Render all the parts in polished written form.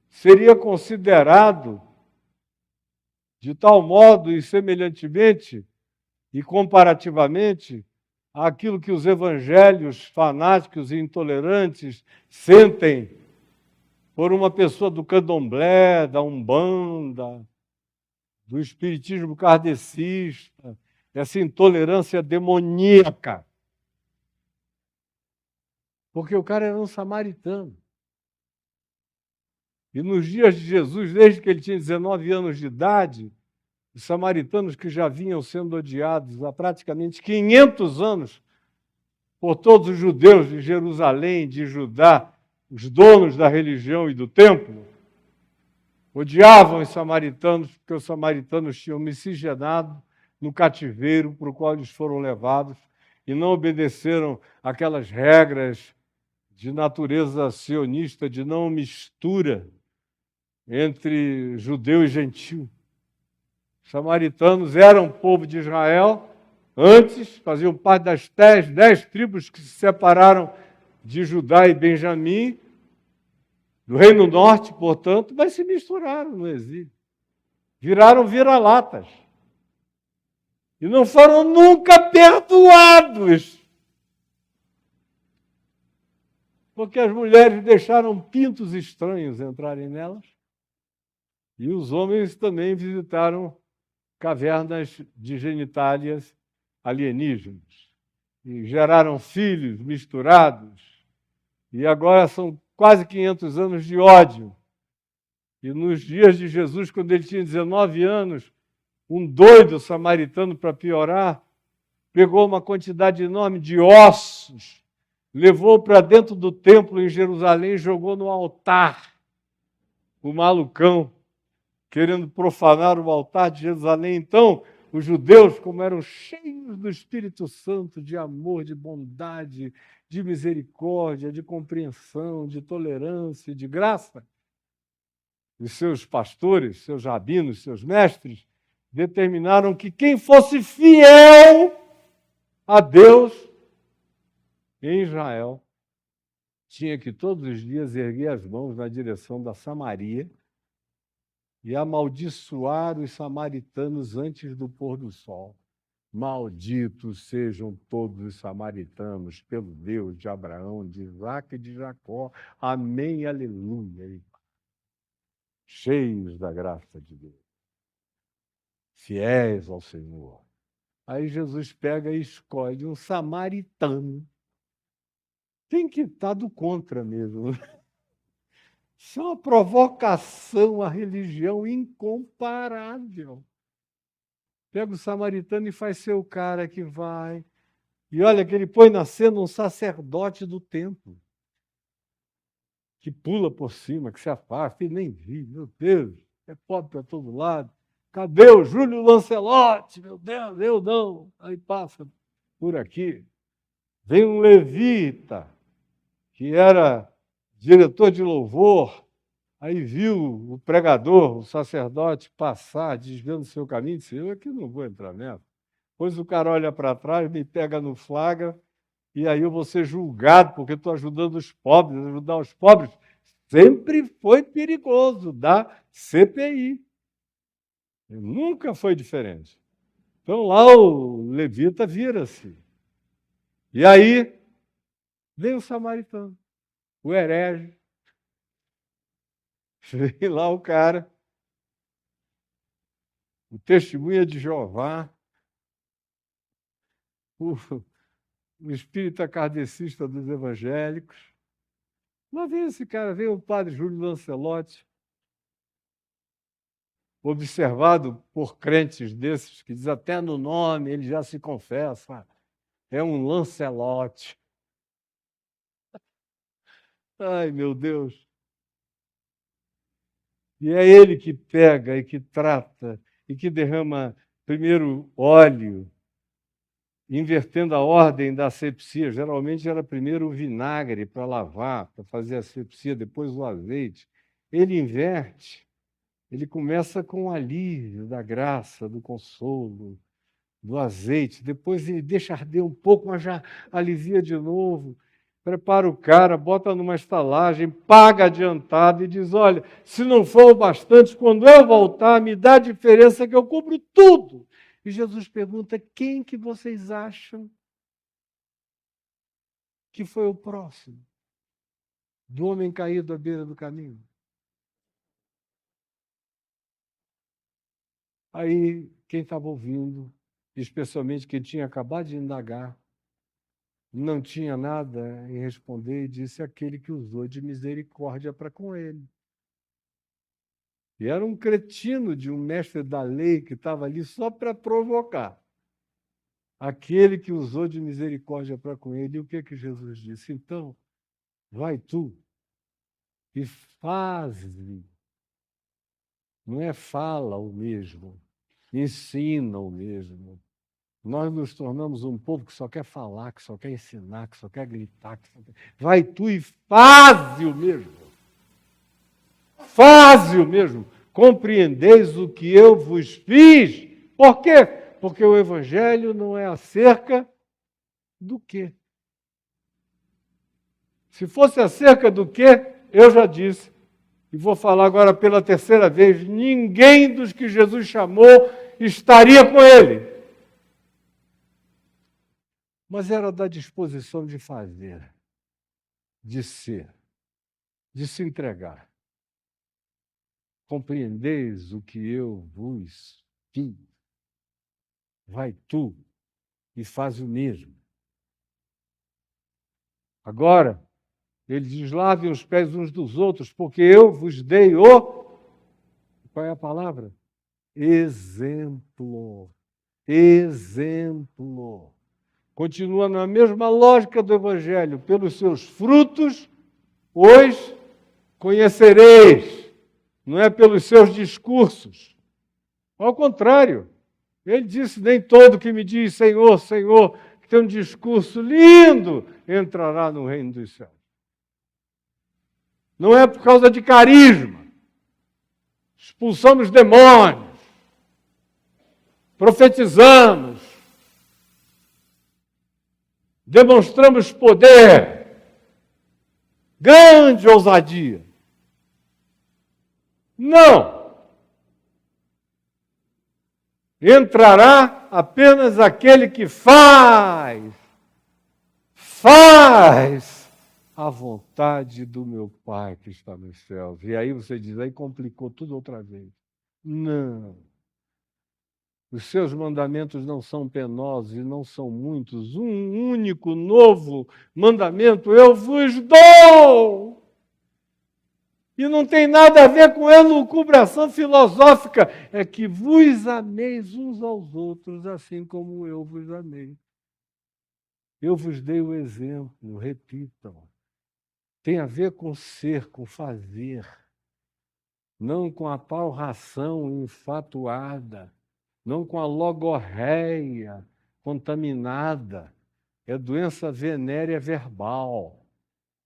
seria considerado de tal modo e semelhantemente e comparativamente àquilo que os evangelhos fanáticos e intolerantes sentem por uma pessoa do candomblé, da umbanda, do espiritismo kardecista, essa intolerância demoníaca. Porque o cara era um samaritano. E nos dias de Jesus, desde que ele tinha 19 anos de idade, os samaritanos que já vinham sendo odiados há praticamente 500 anos por todos os judeus de Jerusalém, de Judá, os donos da religião e do templo, odiavam os samaritanos porque os samaritanos tinham miscigenado no cativeiro para o qual eles foram levados e não obedeceram aquelas regras de natureza sionista, de não mistura entre judeu e gentil. Os samaritanos eram povo de Israel, antes faziam parte das 10 tribos que se separaram de Judá e Benjamim, do Reino Norte, portanto, mas se misturaram no exílio. Viraram vira-latas. E não foram nunca perdoados. Porque as mulheres deixaram pintos estranhos entrarem nelas. E os homens também visitaram cavernas de genitálias alienígenas. E geraram filhos misturados. E agora são quase 500 anos de ódio. E nos dias de Jesus, quando ele tinha 19 anos, um doido samaritano, para piorar, pegou uma quantidade enorme de ossos, levou para dentro do templo em Jerusalém e jogou no altar. O malucão, querendo profanar o altar de Jerusalém. Então, os judeus, como eram cheios do Espírito Santo, de amor, de bondade, de misericórdia, de compreensão, de tolerância, de graça, os seus pastores, seus rabinos, seus mestres, determinaram que quem fosse fiel a Deus em Israel tinha que todos os dias erguer as mãos na direção da Samaria e amaldiçoar os samaritanos antes do pôr do sol. Malditos sejam todos os samaritanos pelo Deus de Abraão, de Isaque e de Jacó. Amém, aleluia. Cheios da graça de Deus, fiéis ao Senhor. Aí Jesus pega e escolhe um samaritano. Tem que estar do contra mesmo. Isso é uma provocação à religião incomparável. Pega o samaritano e faz ser o cara que vai. E olha que ele põe na cena um sacerdote do templo, que pula por cima, que se afasta, e nem vi, meu Deus, é pobre para todo lado. Cadê o Júlio Lancelotti? Meu Deus, eu não. Aí passa por aqui. Vem um levita, que era diretor de louvor, aí viu o pregador, o sacerdote, passar, desviando o seu caminho, e disse, eu aqui não vou entrar nessa. Pois o cara olha para trás, me pega no flagra, e aí eu vou ser julgado, porque estou ajudando os pobres. Ajudar os pobres sempre foi perigoso, da CPI. Nunca foi diferente. Então lá o levita vira-se. E aí vem o samaritano, o herege. Vem lá o cara, o testemunha de Jeová, o espírita kardecista dos evangélicos. Lá vem esse cara, vem o padre Júlio Lancelotti, observado por crentes desses, que diz até no nome, ele já se confessa, é um Lancelotti. Ai, meu Deus! E é ele que pega e que trata e que derrama primeiro óleo, invertendo a ordem da asepsia. Geralmente era primeiro o vinagre para lavar, para fazer a asepsia, depois o azeite. Ele inverte. Ele começa com o alívio da graça, do consolo, do azeite. Depois ele deixa arder um pouco, mas já alivia de novo. prepara o cara, bota numa estalagem, paga adiantado e diz, olha, se não for o bastante, quando eu voltar, me dá a diferença que eu cubro tudo. E Jesus pergunta, quem que vocês acham que foi o próximo do homem caído à beira do caminho? Aí, quem estava ouvindo, especialmente quem tinha acabado de indagar, não tinha nada em responder e disse aquele que usou de misericórdia para com ele. E era um cretino de um mestre da lei que estava ali só para provocar. Aquele que usou de misericórdia para com ele. E o que Jesus disse? Então, vai tu e faze. Não é fala o mesmo, ensina o mesmo. Nós nos tornamos um povo que só quer falar, que só quer ensinar, que só quer gritar. Vai tu e faze o mesmo. Faze o mesmo. Compreendeis o que eu vos fiz. Por quê? Porque o Evangelho não é acerca do quê? Se fosse acerca do quê, eu já disse, e vou falar agora pela terceira vez, ninguém dos que Jesus chamou estaria com ele. Mas era da disposição de fazer, de ser, de se entregar. Compreendeis o que eu vos fiz. Vai tu e faz o mesmo. Agora, ele diz, lavem os pés uns dos outros, porque eu vos dei o... Qual é a palavra? Exemplo. Exemplo. Continua na mesma lógica do Evangelho. Pelos seus frutos os conhecereis. Não é pelos seus discursos. Ao contrário. Ele disse, nem todo que me diz Senhor, Senhor, que tem um discurso lindo, entrará no reino dos céus. Não é por causa de carisma. Expulsamos demônios. Profetizamos. Demonstramos poder. Grande ousadia. Não. Entrará apenas aquele que faz a vontade do meu Pai que está nos céus. E aí você diz, aí complicou tudo outra vez. Não. Os seus mandamentos não são penosos e não são muitos. Um único novo mandamento eu vos dou. E não tem nada a ver com elucubração filosófica. É que vos ameis uns aos outros, assim como eu vos amei. Eu vos dei o exemplo, repitam. Tem a ver com ser, com fazer. Não com a palração infatuada. Não com a logorreia contaminada. É doença venérea verbal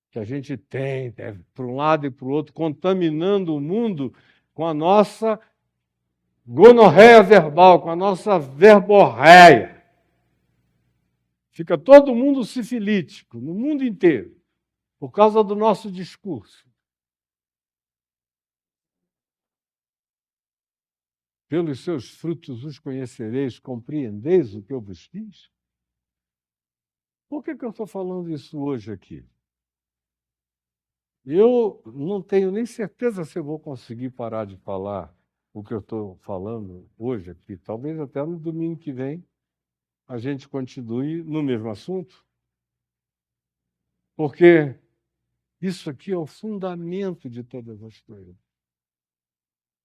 que a gente tem, para um lado e para o outro, contaminando o mundo com a nossa gonorreia verbal, com a nossa verborreia. Fica todo mundo sifilítico, no mundo inteiro, por causa do nosso discurso. Pelos seus frutos os conhecereis, compreendeis o que eu vos fiz? Por que eu estou falando isso hoje aqui? Eu não tenho nem certeza se eu vou conseguir parar de falar o que eu estou falando hoje aqui. Talvez até no domingo que vem a gente continue no mesmo assunto. Porque isso aqui é o fundamento de todas as coisas.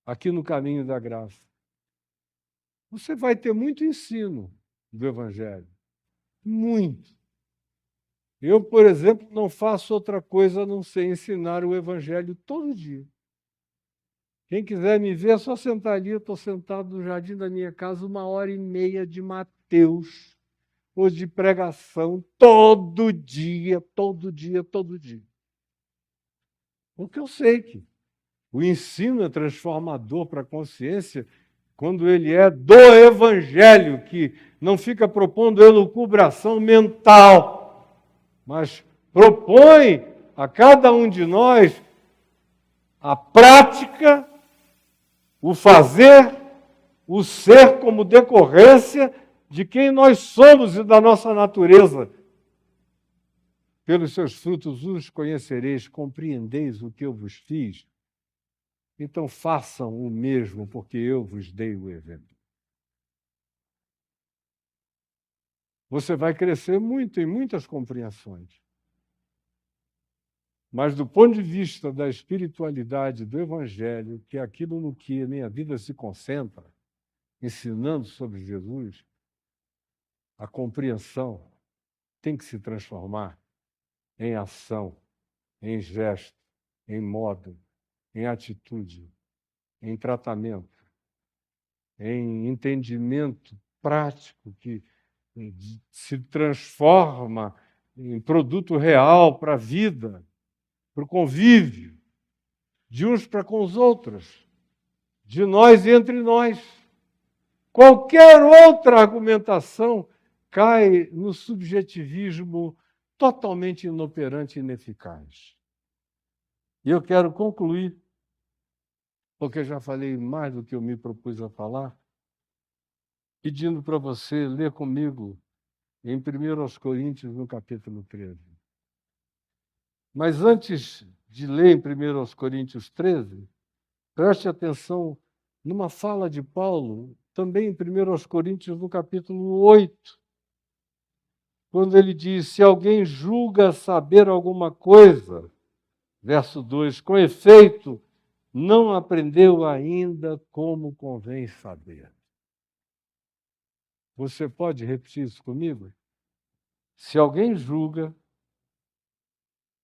Aqui no caminho da graça. Você vai ter muito ensino do Evangelho. Muito. Eu, por exemplo, não faço outra coisa a não ser ensinar o Evangelho todo dia. Quem quiser me ver, é só sentar ali. Eu estou sentado no jardim da minha casa 1h30 de Mateus, ou de pregação, todo dia, todo dia, todo dia. Porque eu sei que o ensino é transformador para a consciência quando ele é do Evangelho, que não fica propondo elucubração mental, mas propõe a cada um de nós a prática, o fazer, o ser como decorrência de quem nós somos e da nossa natureza. Pelos seus frutos os conhecereis, compreendeis o que eu vos fiz. Então façam o mesmo, porque eu vos dei o exemplo. Você vai crescer muito em muitas compreensões. Mas do ponto de vista da espiritualidade, do Evangelho, que é aquilo no que a minha vida se concentra, ensinando sobre Jesus, a compreensão tem que se transformar em ação, em gesto, em modo, em atitude, em tratamento, em entendimento prático que se transforma em produto real para a vida, para o convívio, de uns para com os outros, de nós e entre nós. Qualquer outra argumentação cai no subjetivismo totalmente inoperante e ineficaz. E eu quero concluir, porque já falei mais do que eu me propus a falar, pedindo para você ler comigo em 1 Coríntios, no capítulo 13. Mas antes de ler em 1 Coríntios 13, preste atenção numa fala de Paulo, também em 1 Coríntios, no capítulo 8, quando ele diz: se alguém julga saber alguma coisa, verso 2, com efeito, não aprendeu ainda como convém saber. Você pode repetir isso comigo? Se alguém julga,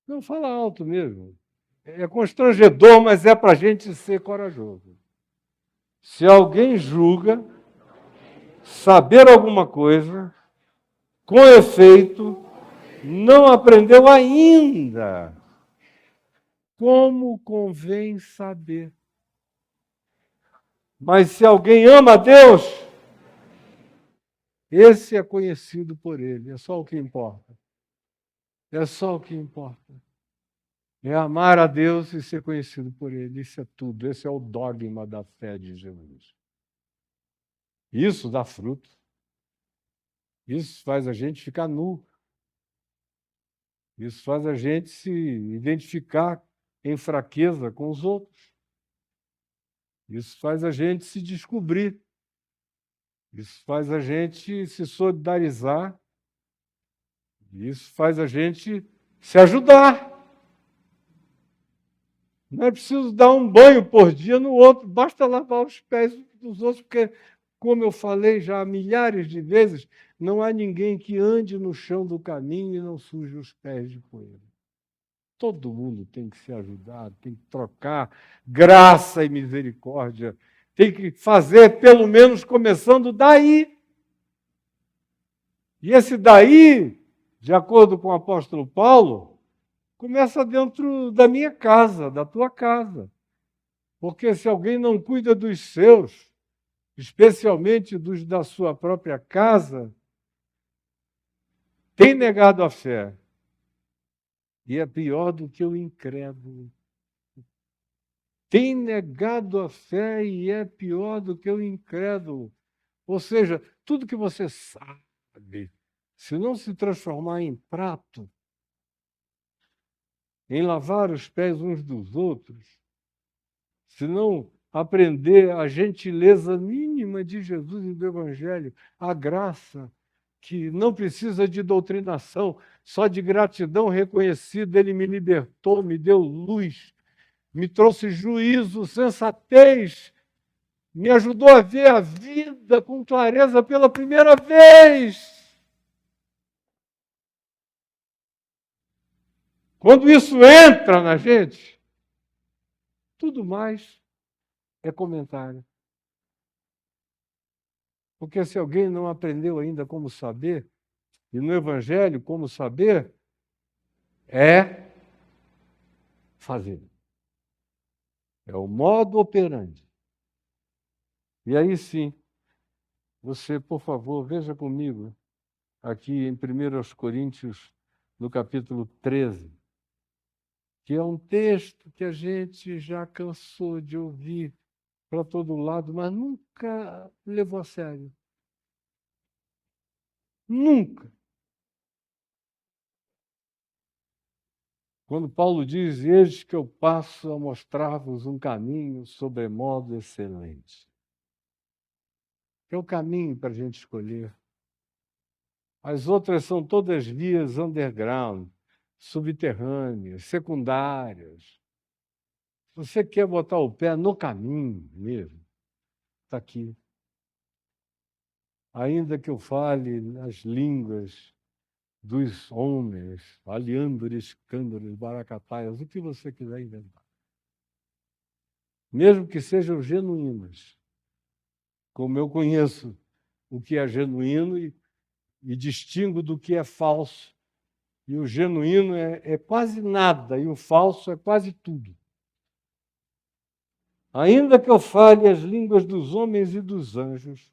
não fala alto mesmo. É constrangedor, mas é para a gente ser corajoso. Se alguém julga saber alguma coisa, com efeito, não aprendeu ainda como convém saber. Mas se alguém ama a Deus, esse é conhecido por ele. É só o que importa. É só o que importa. É amar a Deus e ser conhecido por ele. Isso é tudo. Esse é o dogma da fé de Jesus. Isso dá fruto. Isso faz a gente ficar nu. Isso faz a gente se identificar em fraqueza com os outros. Isso faz a gente se descobrir. Isso faz a gente se solidarizar. Isso faz a gente se ajudar. Não é preciso dar um banho por dia no outro, basta lavar os pés dos outros, porque, como eu falei já milhares de vezes, não há ninguém que ande no chão do caminho e não suje os pés de poeira. Todo mundo tem que se ajudar, tem que trocar graça e misericórdia, tem que fazer, pelo menos, começando daí. E esse daí, de acordo com o apóstolo Paulo, começa dentro da minha casa, da tua casa. Porque se alguém não cuida dos seus, especialmente dos da sua própria casa, tem negado a fé. E é pior do que o incrédulo. Tem negado a fé e é pior do que o incrédulo. Ou seja, tudo que você sabe, se não se transformar em prato, em lavar os pés uns dos outros, se não aprender a gentileza mínima de Jesus e do Evangelho, a graça que não precisa de doutrinação, só de gratidão reconhecida, ele me libertou, me deu luz, me trouxe juízo, sensatez, me ajudou a ver a vida com clareza pela primeira vez. Quando isso entra na gente, tudo mais é comentário. Porque se alguém não aprendeu ainda como saber, e no Evangelho como saber, é fazer. É o modo operandi. E aí sim, você, por favor, veja comigo, aqui em 1 Coríntios, no capítulo 13, que é um texto que a gente já cansou de ouvir para todo lado, mas nunca levou a sério. Nunca. Quando Paulo diz: eis que eu passo a mostrar-vos um caminho sobremodo excelente. É o caminho para a gente escolher. As outras são todas vias underground, subterrâneas, secundárias. Você quer botar o pé no caminho mesmo? Está aqui. Ainda que eu fale nas línguas dos homens, aliândores, cândores, baracataias, o que você quiser inventar. Mesmo que sejam genuínas, como eu conheço o que é genuíno e distingo do que é falso. E o genuíno é quase nada, e o falso é quase tudo. Ainda que eu fale as línguas dos homens e dos anjos,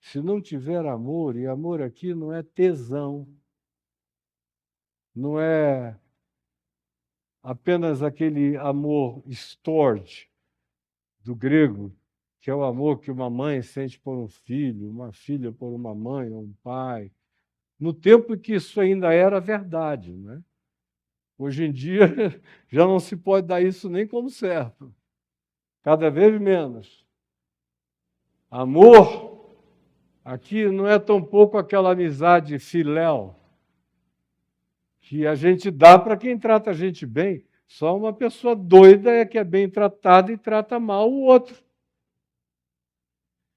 se não tiver amor, e amor aqui não é tesão, não é apenas aquele amor storge do grego, que é o amor que uma mãe sente por um filho, uma filha por uma mãe ou um pai, no tempo em que isso ainda era verdade, né? Hoje em dia já não se pode dar isso nem como certo, cada vez menos. Amor aqui não é tampouco aquela amizade filéu que a gente dá para quem trata a gente bem. Só uma pessoa doida é que é bem tratada e trata mal o outro.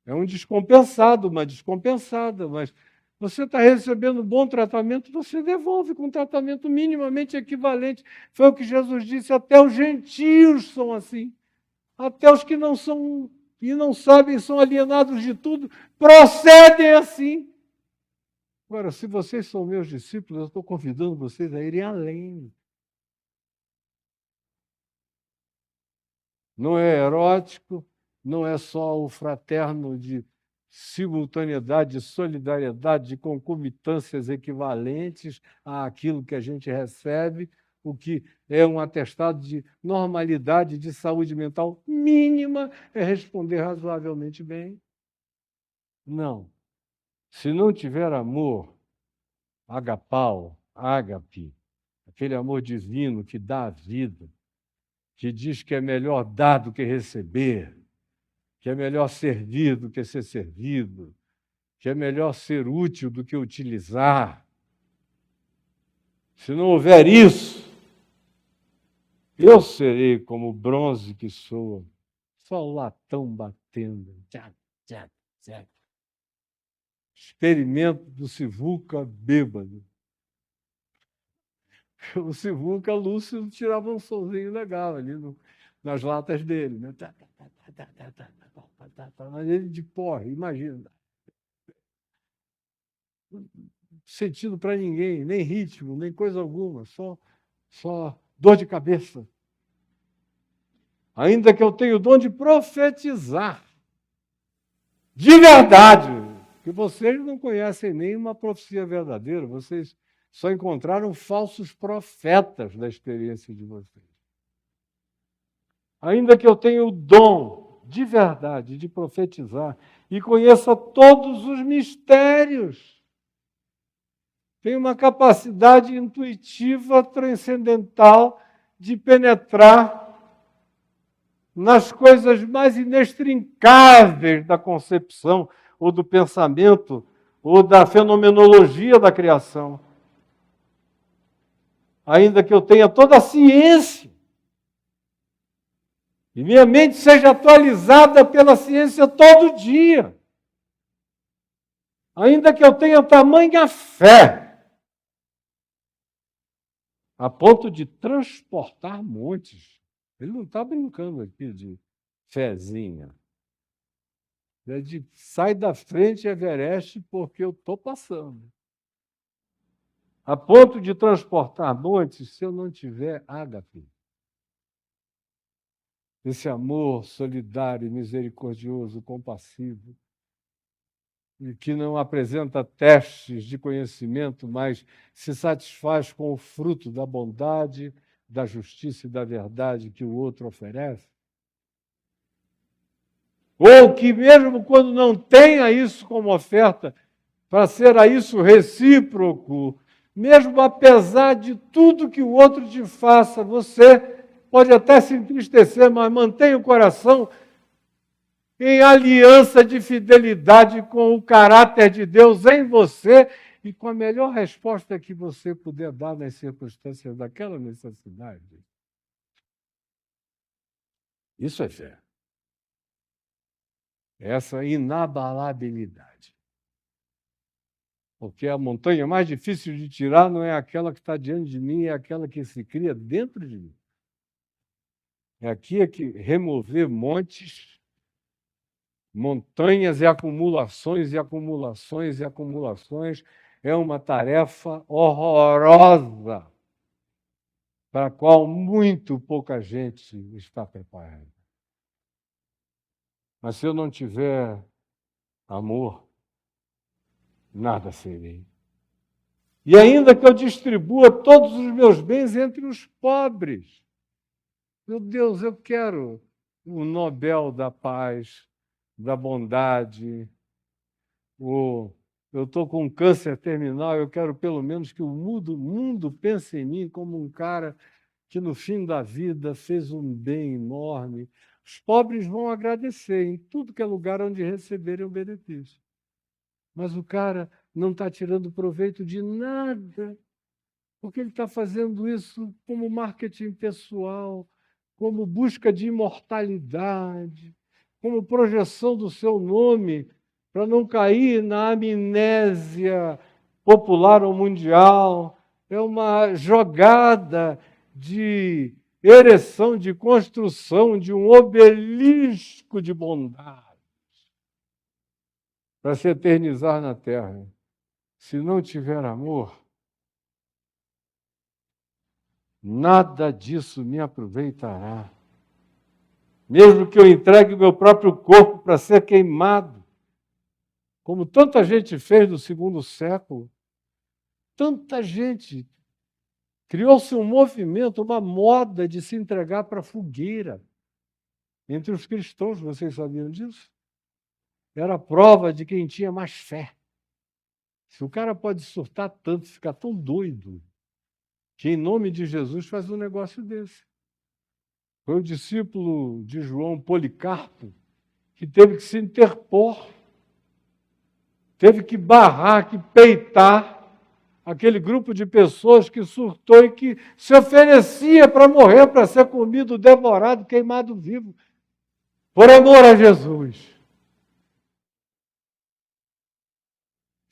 É um descompensado, uma descompensada, mas você está recebendo bom tratamento, você devolve com um tratamento minimamente equivalente. Foi o que Jesus disse, até os gentios são assim. Até os que não são e não sabem, são alienados de tudo, procedem assim. Agora, se vocês são meus discípulos, eu estou convidando vocês a irem além. Não é erótico, não é só o fraterno de simultaneidade, de solidariedade, de concomitâncias equivalentes àquilo que a gente recebe, o que é um atestado de normalidade, de saúde mental mínima, é responder razoavelmente bem. Não. Se não tiver amor, agapau, ágape, aquele amor divino que dá a vida, que diz que é melhor dar do que receber, que é melhor servir do que ser servido, que é melhor ser útil do que utilizar. Se não houver isso, eu serei como o bronze que soa, só o latão batendo. Tchac, tchac, tchac. Experimento do Sivuca bêbado. O Sivuca Lúcio tirava um sonzinho legal ali nas latas dele, né? Mas ele de porre, imagina. Sentido para ninguém, nem ritmo, nem coisa alguma, só dor de cabeça. Ainda que eu tenha o dom de profetizar, de verdade, que vocês não conhecem nenhuma profecia verdadeira, vocês só encontraram falsos profetas da experiência de vocês. Ainda que eu tenha o dom de verdade de profetizar e conheça todos os mistérios, tenho uma capacidade intuitiva, transcendental, de penetrar nas coisas mais inextricáveis da concepção, ou do pensamento, ou da fenomenologia da criação. Ainda que eu tenha toda a ciência, e minha mente seja atualizada pela ciência todo dia. Ainda que eu tenha tamanha fé, a ponto de transportar montes. Ele não está brincando aqui de fezinha. É de sai da frente, Everest, porque eu estou passando. A ponto de transportar montes, se eu não tiver ágape. Esse amor solidário, misericordioso, compassivo, que não apresenta testes de conhecimento, mas se satisfaz com o fruto da bondade, da justiça e da verdade que o outro oferece? Ou que mesmo quando não tenha isso como oferta, para ser a isso recíproco, mesmo apesar de tudo que o outro te faça, você pode até se entristecer, mas mantenha o coração em aliança de fidelidade com o caráter de Deus em você e com a melhor resposta que você puder dar nas circunstâncias daquela necessidade. Isso é fé. Essa inabalabilidade. Porque a montanha mais difícil de tirar não é aquela que está diante de mim, é aquela que se cria dentro de mim. Aqui é que remover montes, montanhas e acumulações e acumulações e acumulações é uma tarefa horrorosa para a qual muito pouca gente está preparada. Mas se eu não tiver amor, nada serei. E ainda que eu distribua todos os meus bens entre os pobres. Meu Deus, eu quero o Nobel da Paz, da bondade. Eu estou com câncer terminal, eu quero pelo menos que o mundo pense em mim como um cara que no fim da vida fez um bem enorme. Os pobres vão agradecer em tudo que é lugar onde receberem o benefício. Mas o cara não está tirando proveito de nada, porque ele está fazendo isso como marketing pessoal, como busca de imortalidade, como projeção do seu nome, para não cair na amnésia popular ou mundial. É uma jogada de ereção, de construção de um obelisco de bondade para se eternizar na terra. Se não tiver amor, nada disso me aproveitará. Mesmo que eu entregue o meu próprio corpo para ser queimado, como tanta gente fez no segundo século, tanta gente. Criou-se um movimento, uma moda de se entregar para a fogueira. Entre os cristãos, vocês sabiam disso? Era a prova de quem tinha mais fé. Se o cara pode surtar tanto, ficar tão doido, que em nome de Jesus faz um negócio desse. Foi o discípulo de João, Policarpo, que teve que se interpor, teve que barrar, que peitar aquele grupo de pessoas que surtou e que se oferecia para morrer, para ser comido, devorado, queimado vivo, por amor a Jesus.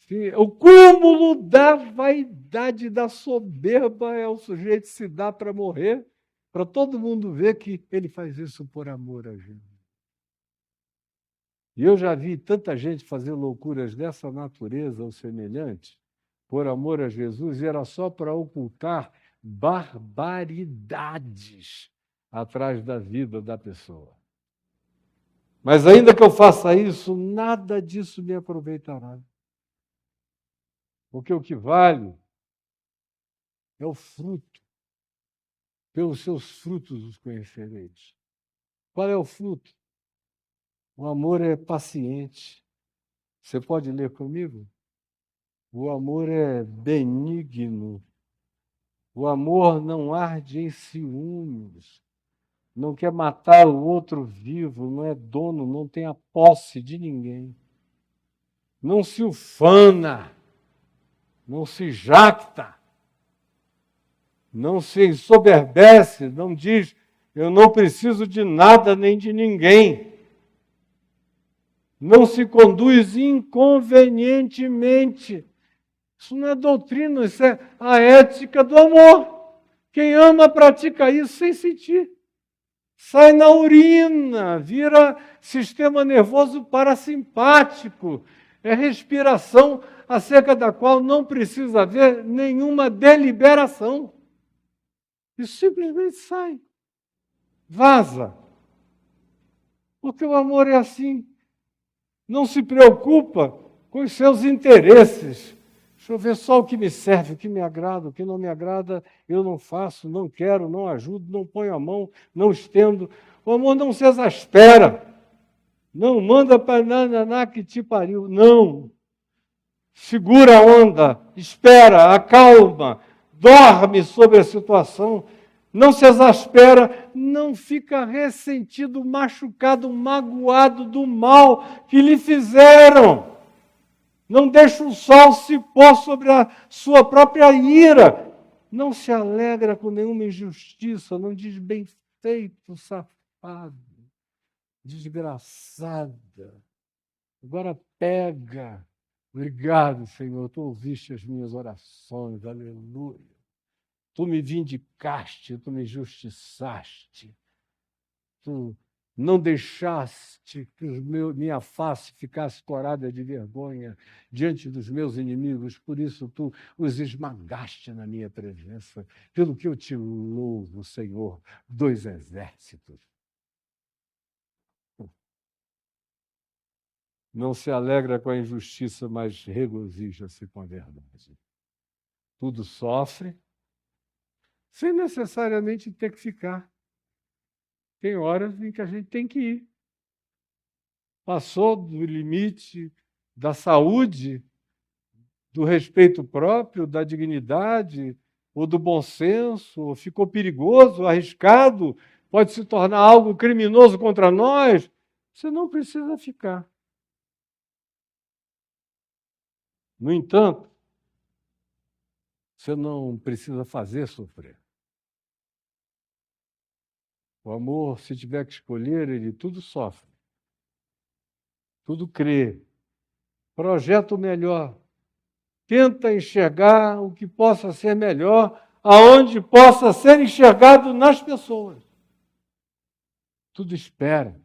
Sim, o cúmulo da vaidade, da soberba é o sujeito se dar para morrer, para todo mundo ver que ele faz isso por amor a Jesus. E eu já vi tanta gente fazer loucuras dessa natureza ou semelhante, por amor a Jesus, e era só para ocultar barbaridades atrás da vida da pessoa. Mas ainda que eu faça isso, nada disso me aproveitará. Porque o que vale é o fruto. Pelos seus frutos os conhecereis. Qual é o fruto? O amor é paciente. Você pode ler comigo? O amor é benigno. O amor não arde em ciúmes. Não quer matar o outro vivo, não é dono, não tem a posse de ninguém. Não se ufana, não se jacta, não se ensoberbece, não diz, eu não preciso de nada nem de ninguém. Não se conduz inconvenientemente. Isso não é doutrina, isso é a ética do amor. Quem ama pratica isso sem sentir. Sai na urina, vira sistema nervoso parasimpático. É respiração acerca da qual não precisa haver nenhuma deliberação. Isso simplesmente sai. Vaza. Porque o amor é assim. Não se preocupa com os seus interesses. Deixa eu ver só o que me serve, o que me agrada, o que não me agrada, eu não faço, não quero, não ajudo, não ponho a mão, não estendo. O amor não se exaspera. Não manda para nananá que te pariu. Não. Segura a onda, espera, acalma, dorme sobre a situação, não se exaspera, não fica ressentido, machucado, magoado do mal que lhe fizeram. Não deixa o sol se pôr sobre a sua própria ira. Não se alegra com nenhuma injustiça, não diz bem feito, safado, desgraçada. Agora pega. Obrigado, Senhor, tu ouviste as minhas orações, aleluia. Tu me vindicaste, tu me justiçaste. Tu não deixaste que minha face ficasse corada de vergonha diante dos meus inimigos, por isso tu os esmagaste na minha presença, pelo que eu te louvo, Senhor, dos exércitos. Não se alegra com a injustiça, mas regozija-se com a verdade. Tudo sofre, sem necessariamente ter que ficar. Tem horas em que a gente tem que ir. Passou do limite da saúde, do respeito próprio, da dignidade, ou do bom senso, ou ficou perigoso, arriscado, pode se tornar algo criminoso contra nós, você não precisa ficar. No entanto, você não precisa fazer sofrer. O amor, se tiver que escolher, ele tudo sofre, tudo crê, projeta o melhor, tenta enxergar o que possa ser melhor, aonde possa ser enxergado nas pessoas. Tudo espera,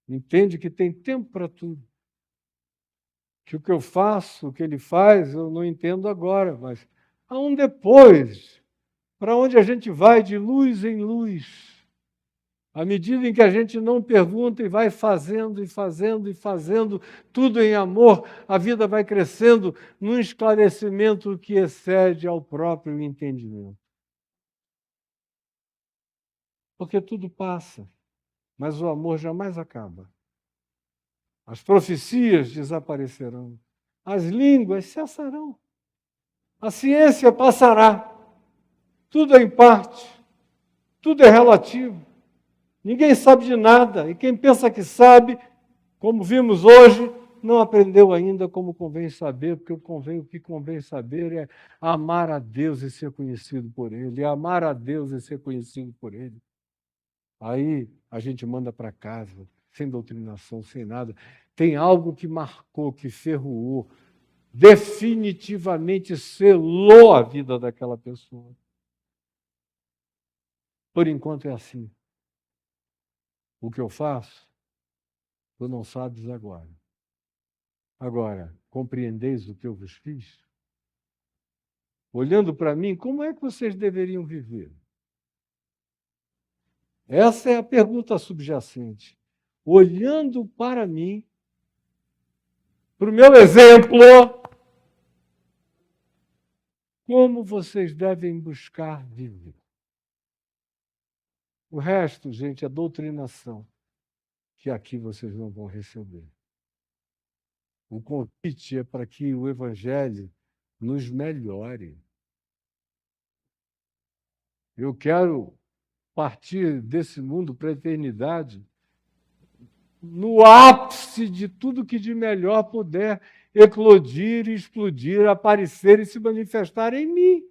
entende que tem tempo para tudo. Que o que eu faço, o que ele faz, eu não entendo agora, mas há um depois, para onde a gente vai de luz em luz. À medida em que a gente não pergunta e vai fazendo, e fazendo, e fazendo, tudo em amor, a vida vai crescendo num esclarecimento que excede ao próprio entendimento. Porque tudo passa, mas o amor jamais acaba. As profecias desaparecerão, as línguas cessarão, a ciência passará, tudo é em parte, tudo é relativo. Ninguém sabe de nada, e quem pensa que sabe, como vimos hoje, não aprendeu ainda como convém saber, porque o que convém saber é amar a Deus e ser conhecido por Ele, amar a Deus e ser conhecido por Ele. Aí a gente manda para casa, sem doutrinação, sem nada. Tem algo que marcou, que ferroou, definitivamente selou a vida daquela pessoa. Por enquanto é assim. O que eu faço, tu não sabes agora. Agora, compreendeis o que eu vos fiz? Olhando para mim, como é que vocês deveriam viver? Essa é a pergunta subjacente. Olhando para mim, para o meu exemplo, como vocês devem buscar viver? O resto, gente, é doutrinação, que aqui vocês não vão receber. O convite é para que o Evangelho nos melhore. Eu quero partir desse mundo para a eternidade no ápice de tudo que de melhor puder eclodir, explodir, aparecer e se manifestar em mim.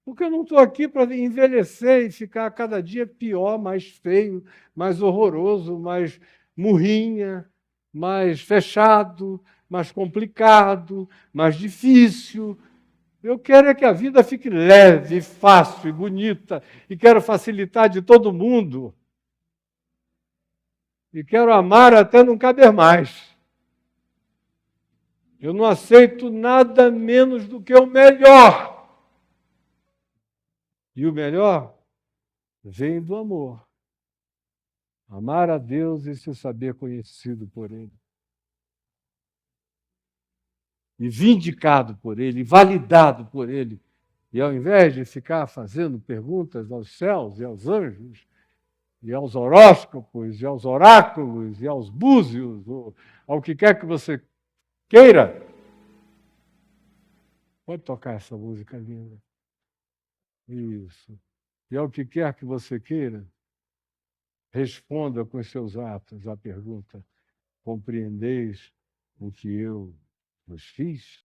Porque eu não estou aqui para envelhecer e ficar cada dia pior, mais feio, mais horroroso, mais murrinha, mais fechado, mais complicado, mais difícil. Eu quero é que a vida fique leve, fácil e bonita, e quero facilitar de todo mundo. E quero amar até não caber mais. Eu não aceito nada menos do que o melhor. E o melhor vem do amor. Amar a Deus e se saber conhecido por Ele. e vindicado por ele, validado por ele. E ao invés de ficar fazendo perguntas aos céus e aos anjos, e aos horóscopos, e aos oráculos, e aos búzios, ou ao que quer que você queira, pode tocar essa música linda. Isso. E ao que quer que você queira, responda com os seus atos à pergunta: compreendeis o que eu vos fiz?